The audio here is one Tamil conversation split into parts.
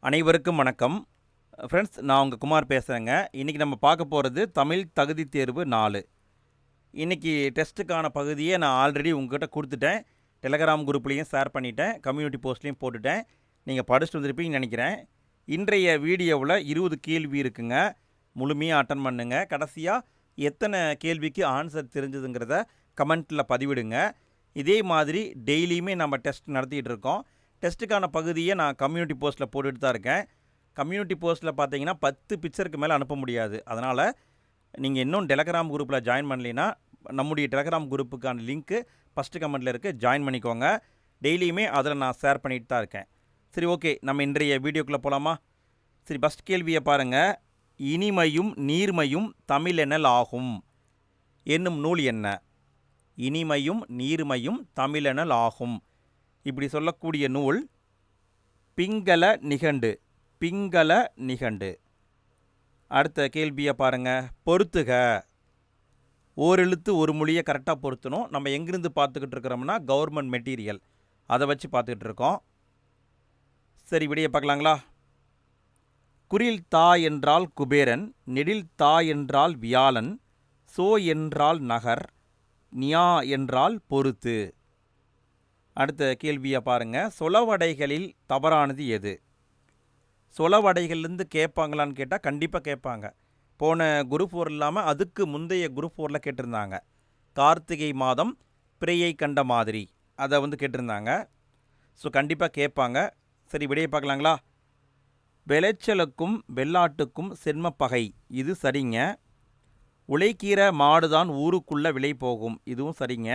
அனைவருக்கும் வணக்கம். ஃப்ரெண்ட்ஸ், நான் உங்கள் குமார் பேசுகிறேங்க. இன்றைக்கி நம்ம பார்க்க போகிறது தமிழ் தகுதி தேர்வு 4. இன்றைக்கி டெஸ்ட்டுக்கான பகுதியை நான் ஆல்ரெடி உங்கள்கிட்ட கொடுத்துட்டேன். டெலகிராம் குரூப்லேயும் ஷேர் பண்ணிட்டேன், கம்யூனிட்டி போஸ்ட்லேயும் போட்டுட்டேன். நீங்கள் படிச்சுட்டு வந்திருப்பீங்கன்னு நினைக்கிறேன். இன்றைய வீடியோவில் 20 கேள்வி இருக்குங்க. முழுமையாக அட்டன் பண்ணுங்க. கடைசியாக எத்தனை கேள்விக்கு ஆன்சர் தெரிஞ்சதுங்கிறத கமெண்ட்டில் பதிவிடுங்க. இதே மாதிரி டெய்லியுமே நம்ம டெஸ்ட் நடத்திட்டு இருக்கோம். டெஸ்ட்டுக்கான பகுதியை நான் கம்யூனிட்டி போஸ்ட்டில் போட்டுட்டு தான் இருக்கேன். கம்யூனிட்டி போஸ்ட்டில் பார்த்தீங்கன்னா 10 பிக்சருக்கு மேலே அனுப்ப முடியாது. அதனால் நீங்கள் இன்னும் டெலகிராம் குரூப்பில் ஜாயின் பண்ணலைன்னா நம்முடைய டெலகிராம் குரூப்புக்கான லிங்க்கு ஃபஸ்ட்டு கமெண்ட்டில் இருக்குது, ஜாயின் பண்ணிக்கோங்க. டெய்லியுமே அதில் நான் ஷேர் பண்ணிட்டு தான் இருக்கேன். சரி, ஓகே, நம்ம இன்றைய வீடியோக்குள்ளே போகலாமா? சரி, ஃபஸ்ட் கேள்வியை பாருங்கள். இனிமையும் நீர்மையும் தமிழெனல் ஆகும் என்னும் நூல் என்ன? இனிமையும் நீர்மையும் தமிழெனல் ஆகும் இப்படி சொல்லக்கூடிய நூல் பிங்கள நிகண்டு. பிங்கள நிகண்டு. அடுத்த கேள்வியை பாருங்கள். பொறுத்துக. ஓரெழுத்து ஒரு மொழியை கரெக்டாக பொருத்தணும். நம்ம எங்கிருந்து பார்த்துக்கிட்டு இருக்கிறோம்னா கவர்மெண்ட் மெட்டீரியல், அதை வச்சு பார்த்துக்கிட்டு இருக்கோம். சரி, விடையை பார்க்கலாங்களா? குறில் தா என்றால் குபேரன், நெடில் தா என்றால் வியாழன், சோ என்றால் நகர், நியா என்றால் பொறுத்து. அடுத்த கேள்வியை பாருங்கள். சொலவடைகளில் தவறானது எது? சொலவடைகள்லேருந்து கேட்பாங்களான்னு கேட்டால் கண்டிப்பாக கேட்பாங்க. போன குரூப் 4 இல்லாமல் அதுக்கு முந்தைய குரூப் 4ல் கேட்டிருந்தாங்க. கார்த்திகை மாதம் பிறையை கண்ட மாதிரி அதை கேட்டிருந்தாங்க. ஸோ கண்டிப்பாக கேட்பாங்க. சரி, விடையை பார்க்கலாங்களா? விளைச்சலுக்கும் வெள்ளாட்டுக்கும் சென்மப்பகை, இது சரிங்க. உழைக்கிற மாடுதான் ஊருக்குள்ளே விலை போகும், இதுவும் சரிங்க.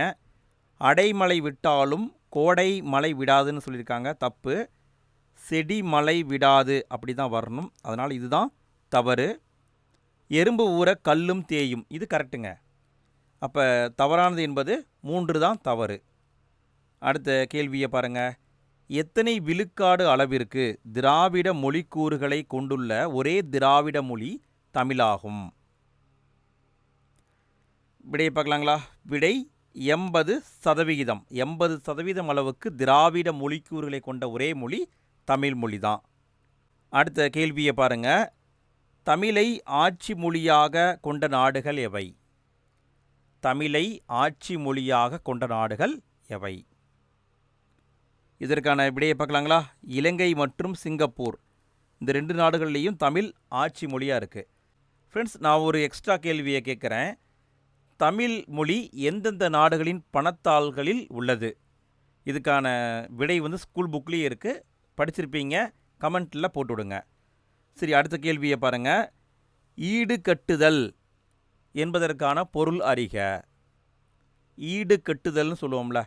அடைமழை விட்டாலும் கோடை மழை விடாதுன்னு சொல்லியிருக்காங்க, தப்பு. செடி மழை விடாது அப்படி தான் வரணும், அதனால் இதுதான் தவறு. எறும்பு ஊற கல்லும் தேயும், இது கரெக்டுங்க. அப்போ தவறானது என்பது 3 தான் தவறு. அடுத்த கேள்வியை பாருங்கள். எத்தனை விழுக்காடு அளவிற்கு திராவிட மொழிக்கூறுகளை கொண்டுள்ள ஒரே திராவிட மொழி தமிழாகும்? விடையை பார்க்கலாங்களா? விடை 80%. 80% அளவுக்கு திராவிட மொழிக்கூறுகளை கொண்ட ஒரே மொழி தமிழ் மொழி தான். அடுத்த கேள்வியை பாருங்கள். தமிழை ஆட்சி மொழியாக கொண்ட நாடுகள் எவை? தமிழை ஆட்சி மொழியாக கொண்ட நாடுகள் எவை? இதற்கான விடையை பார்க்கலாங்களா? இலங்கை மற்றும் சிங்கப்பூர், இந்த 2 நாடுகள்லேயும் தமிழ் ஆட்சி மொழியாக இருக்குது. ஃப்ரெண்ட்ஸ், நான் ஒரு எக்ஸ்ட்ரா கேள்வியை கேட்குறேன். தமிழ் மொழி எந்தெந்த நாடுகளின் பணத்தாள்களில் உள்ளது? இதுக்கான விடை ஸ்கூல் புக்லேயே இருக்குது, படிச்சிருப்பீங்க, கமெண்ட்டில் போட்டுவிடுங்க. சரி, அடுத்த கேள்வியை பாருங்கள். ஈடு கட்டுதல் என்பதற்கான பொருள் அறிக. ஈடு கட்டுதல்னு சொல்லுவோம்ல,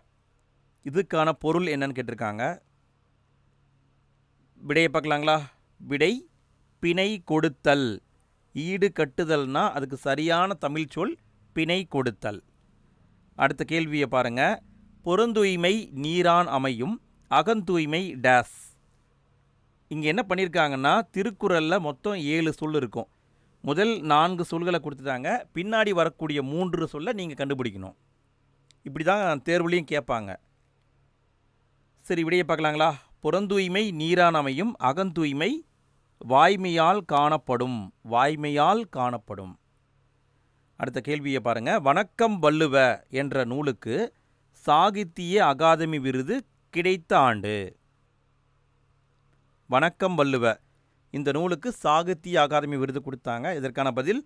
இதுக்கான பொருள் என்னன்னு கேட்டிருக்காங்க. விடையை பார்க்கலாங்களா? விடை பிணை கொடுத்தல். ஈடு கட்டுதல்னால் அதுக்கு சரியான தமிழ் சொல் பிணை கொடுத்தல். அடுத்த கேள்வியை பாருங்கள். பொருந்தூய்மை நீரான் அமையும், அகந்தூய்மை டேஸ். இங்கே என்ன பண்ணியிருக்காங்கன்னா, திருக்குறளில் மொத்தம் 7 சொல் இருக்கும். முதல் 4 சொல்களை கொடுத்துட்டாங்க, பின்னாடி வரக்கூடிய 3 சொல்லை நீங்கள் கண்டுபிடிக்கணும். இப்படி தான் தேர்வுலையும் கேட்பாங்க. சரி, விடையை பார்க்கலாங்களா? புறந்தூய்மை நீரான் அமையும், அகந்தூய்மை வாய்மையால் காணப்படும். வாய்மையால் காணப்படும். அடுத்த கேள்வியை பாருங்கள். வணக்கம் வள்ளுவ என்ற நூலுக்கு சாகித்திய அகாதமி விருது கிடைத்த ஆண்டு? வணக்கம் வள்ளுவ இந்த நூலுக்கு சாகித்திய அகாதமி விருது கொடுத்தாங்க. இதற்கான பதில்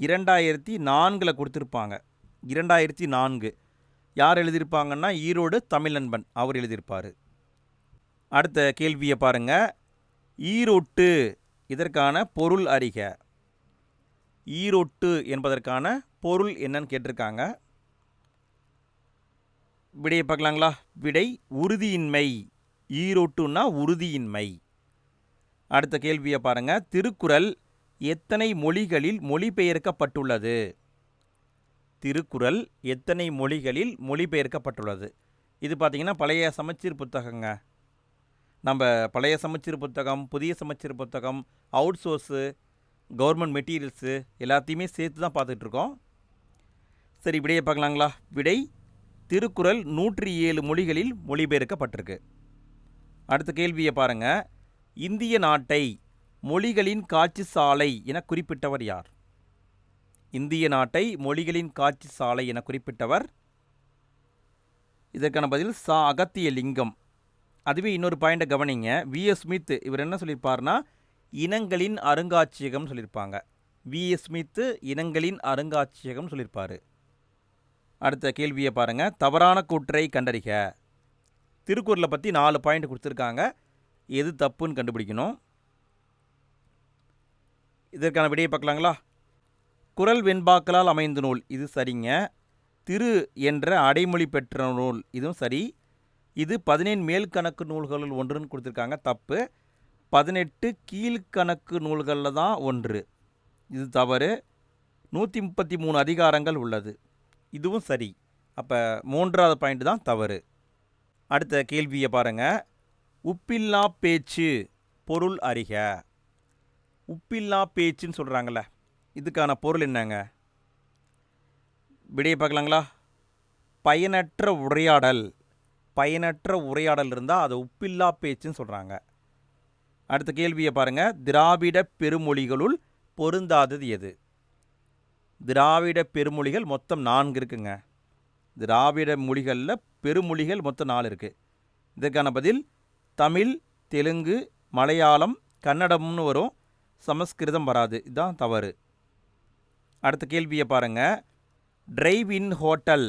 2004 கொடுத்துருப்பாங்க. 2004. யார் எழுதியிருப்பாங்கன்னா ஈரோடு தமிழ்நண்பன் அவர் எழுதியிருப்பார். அடுத்த கேள்வியை பாருங்கள். ஈரோட்டு இதற்கான பொருள் அறிக. ஈரோட்டு என்பதற்கான பொருள் என்னன்னு கேட்டிருக்காங்க. விடையை பார்க்கலாங்களா? விடை உறுதியின்மை. ஈரோட்டுன்னா உறுதியின்மை. அடுத்த கேள்வியை பாருங்கள். திருக்குறள் எத்தனை மொழிகளில் மொழிபெயர்க்கப்பட்டுள்ளது? திருக்குறள் எத்தனை மொழிகளில் மொழிபெயர்க்கப்பட்டுள்ளது? இது பார்த்திங்கன்னா பழைய சமச்சீர் புத்தகங்க. நம்ம பழைய சமச்சீர் புத்தகம், புதிய சமச்சீர் புத்தகம், அவுட் சோர்ஸு, கவர்மெண்ட் மெட்டீரியல்ஸு எல்லாத்தையுமே சேர்த்து தான் பார்த்துட்ருக்கோம். சரி, விடையை பார்க்கலாங்களா? விடை திருக்குறள் 107 மொழிகளில் மொழிபெயர்க்கப்பட்டிருக்கு. அடுத்த கேள்வியை பாருங்கள். இந்திய நாட்டை மொழிகளின் காட்சி சாலை என குறிப்பிட்டவர் யார்? இந்திய நாட்டை மொழிகளின் காட்சி சாலை என குறிப்பிட்டவர். இதற்கான பதில் சா அகத்தியலிங்கம். அதுவே இன்னொரு பாயிண்ட்டை கவனிங்க. விஎஸ் ஸ்மித் இவர் என்ன சொல்லியிருப்பார்னா இனங்களின் அருங்காட்சியகம் சொல்லியிருப்பாங்க. விஎஸ் ஸ்மித் இனங்களின் அருங்காட்சியகம் சொல்லியிருப்பார். அடுத்த கேள்வியை பாருங்கள். தவறான கூற்றை கண்டறிக. திருக்குறளை பற்றி 4 பாயிண்ட் கொடுத்துருக்காங்க. எது தப்புன்னு கண்டுபிடிக்கணும். இதற்கான விடையை பார்க்கலாங்களா? குறள் வெண்பாக்களால் அமைந்த நூல், இது சரிங்க. திரு என்ற அடைமொழி பெற்ற நூல், இதுவும் சரி. இது 17 மேல்கணக்கு நூல்களுள் ஒன்றுன்னு கொடுத்துருக்காங்க, தப்பு. 18 கீழ்கணக்கு நூல்களில் தான் ஒன்று, இது தவறு. 133 அதிகாரங்கள் உள்ளது, இதுவும் சரி. அப்போ 3வது பாயிண்ட் தான் தவறு. அடுத்த கேள்வியை பாருங்கள். உப்பில்லா பேச்சு பொருள் அறிக. உப்பில்லா பேச்சுன்னு சொல்கிறாங்களே, இதுக்கான பொருள் என்னங்க? விடையை பார்க்கலாங்களா? பயனற்ற உரையாடல். பயனற்ற உரையாடல் இருந்தால் அது உப்பில்லா பேச்சுன்னு சொல்கிறாங்க. அடுத்த கேள்வியை பாருங்கள். திராவிட பெருமொழிகளுள் பொருந்தாதது எது? திராவிட பெருமொழிகள் மொத்தம் 4 இருக்குங்க. திராவிட மொழிகளில் பெருமொழிகள் மொத்தம் 4 இருக்குது. இதற்கான பதில் தமிழ், தெலுங்கு, மலையாளம், கன்னடம்னு வரும், சமஸ்கிருதம் வராது, இதுதான் தவறு. அடுத்த கேள்வியை பாருங்கள். டிரைவ் இன் ஹோட்டல்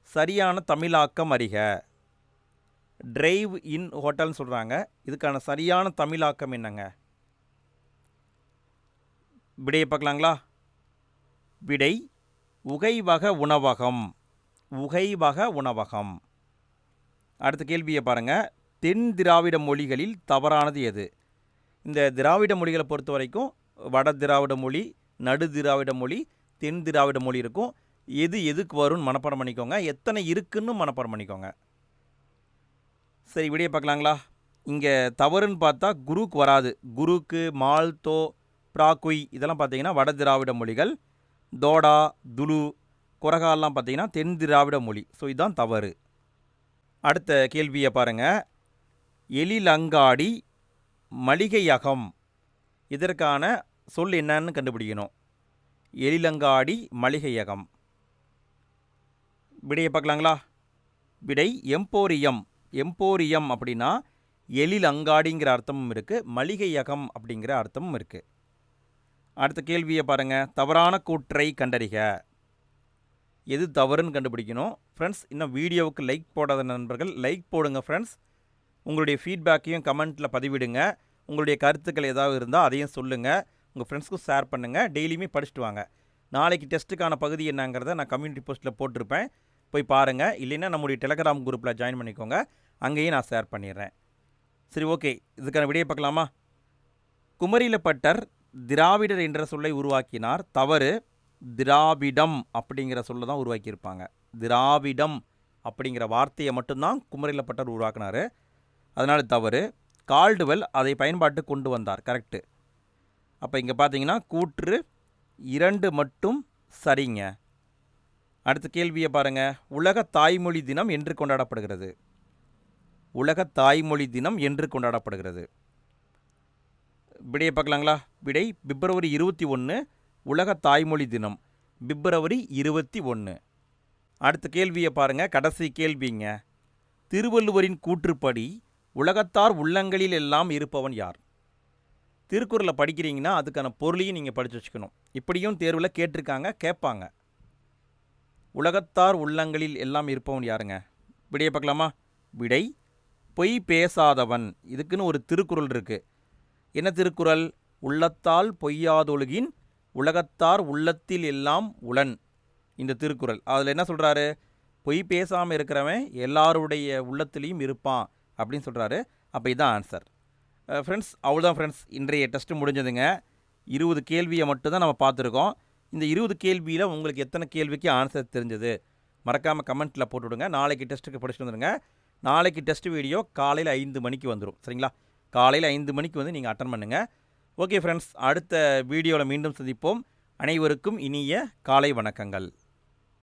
சரியான தமிழாக்கம் அறிக. டிரைவ் இன் ஹோட்டல்னு சொல்கிறாங்க, இதுக்கான சரியான தமிழாக்கம் என்னங்க? விடையை பார்க்கலாங்களா? விடை உகைவக உணவகம். உகைவக உணவகம். அடுத்த கேள்வியை பாருங்கள். தென் திராவிட மொழிகளில் தவறானது எது? இந்த திராவிட மொழிகளை பொறுத்த வரைக்கும் வட திராவிட மொழி, நடு திராவிட மொழி, தென் திராவிட மொழி இருக்கும். எது எதுக்கு வரும்னு மனப்பாடம் பண்ணிக்கோங்க, எத்தனை இருக்குன்னு மனப்பாடம் பண்ணிக்கோங்க. சரி, விடையை பார்க்கலாங்களா? இங்கே தவறுன்னு பார்த்தா குருக்கு வராது. குருக்கு, மால்தோ, பிராக்குய் இதெல்லாம் பார்த்தீங்கன்னா வட திராவிட மொழிகள். தோடா, துலு, குரகாலாம் பார்த்தீங்கன்னா தென் திராவிட மொழி. ஸோ இதுதான் தவறு. அடுத்த கேள்வியை பாருங்கள். எழிலங்காடி மளிகையகம், இதற்கான சொல் என்னன்னு கண்டுபிடிக்கணும். எழிலங்காடி மளிகையகம். விடையை பார்க்கலாங்களா? விடை எம்போரியம். எம்போரியம் அப்படின்னா எழிலங்காடிங்கிற அர்த்தமும் இருக்குது, மளிகையகம் அப்படிங்கிற அர்த்தமும் இருக்குது. அடுத்த கேள்வியை பாருங்கள். தவறான கூற்றை கண்டறிக. எது தவறுன்னு கண்டுபிடிக்கணும். ஃப்ரெண்ட்ஸ், இன்னும் வீடியோவுக்கு லைக் போடாத நண்பர்கள் லைக் போடுங்க ஃப்ரெண்ட்ஸ். உங்களுடைய ஃபீட்பேக்கையும் கமெண்ட்டில் பதிவிடுங்க. உங்களுடைய கருத்துக்கள் ஏதாவது இருந்தால் அதையும் சொல்லுங்கள். உங்கள் ஃப்ரெண்ட்ஸ்க்கும் ஷேர் பண்ணுங்கள். டெய்லியுமே படிச்சுட்டு வாங்க. நாளைக்கு டெஸ்ட்டுக்கான பகுதி என்னங்கிறத நான் கம்யூனிட்டி போஸ்ட்டில் போட்டிருப்பேன், போய் பாருங்கள். இல்லைன்னா நம்முடைய டெலகிராம் குரூப்பில் ஜாயின் பண்ணிக்கோங்க, அங்கேயும் நான் ஷேர் பண்ணிடுறேன். சரி, ஓகே. இதுக்கான விடையை பார்க்கலாமா? குமரிலப்பட்டர் திராவிடர் என்ற சொல்லை உருவாக்கினார், தவறு. திராவிடம் அப்படிங்கிற சொல்ல தான் உருவாக்கியிருப்பாங்க. திராவிடம் அப்படிங்கிற வார்த்தையை மட்டும்தான் குமரிலப்பட்டர் உருவாக்கினார், அதனால் தவறு. கால்டுவெல் அதை பயன்பாட்டு கொண்டு வந்தார், கரெக்டு. அப்போ இங்கே பார்த்தீங்கன்னா கூற்று 2 மட்டும் சரிங்க. அடுத்த கேள்வியை பாருங்கள். உலக தாய்மொழி தினம் என்று கொண்டாடப்படுகிறது. உலக தாய்மொழி தினம் என்று கொண்டாடப்படுகிறது. விடையை பார்க்கலாங்களா? விடை பிப்ரவரி 21 உலக தாய்மொழி தினம், பிப்ரவரி 21. அடுத்த கேள்வியை பாருங்கள். கடைசி கேள்விங்க. திருவள்ளுவரின் கூற்றுப்படி உலகத்தார் உள்ளங்களில் எல்லாம் இருப்பவன் யார்? திருக்குறளை படிக்கிறீங்கன்னா அதுக்கான பொருளையும் நீங்கள் படித்து வச்சுக்கணும். இப்படியும் தேர்வில் கேட்டிருக்காங்க, கேட்பாங்க. உலகத்தார் உள்ளங்களில் எல்லாம் இருப்பவன் யாருங்க? விடையை பார்க்கலாமா? விடை பொய் பேசாதவன். இதுக்குன்னு ஒரு திருக்குறள் இருக்குது. என்ன திருக்குறள்? உள்ளத்தால் பொய்யாதொழுகின் உலகத்தார் உள்ளத்தில் எல்லாம் உளன். இந்த திருக்குறள் அதில் என்ன சொல்கிறாரு? பொய் பேசாமல் இருக்கிறவன் எல்லாருடைய உள்ளத்துலேயும் இருப்பான் அப்படின்னு சொல்கிறாரு. அப்போ இதுதான் ஆன்சர். ஃப்ரெண்ட்ஸ், அவ்வளோதான் ஃப்ரெண்ட்ஸ், இன்றைய டெஸ்ட்டு முடிஞ்சதுங்க. 20 கேள்வியை மட்டும்தான் நம்ம பார்த்துருக்கோம். இந்த 20 கேள்வியில் உங்களுக்கு எத்தனை கேள்விக்கு ஆன்சர் தெரிஞ்சது மறக்காமல் கமெண்ட்டில் போட்டுவிடுங்க. நாளைக்கு டெஸ்ட்டுக்கு படிச்சுட்டு வந்துடுங்க. நாளைக்கு டெஸ்ட் வீடியோ காலையில் 5 மணிக்கு வந்துடும், சரிங்களா? காலையில் 5 மணிக்கு வந்து நீங்கள் அட்டன் பண்ணுங்கள். ஓகே ஃப்ரெண்ட்ஸ், அடுத்த வீடியோவில் மீண்டும் சந்திப்போம். அனைவருக்கும் இனிய காலை வணக்கங்கள்.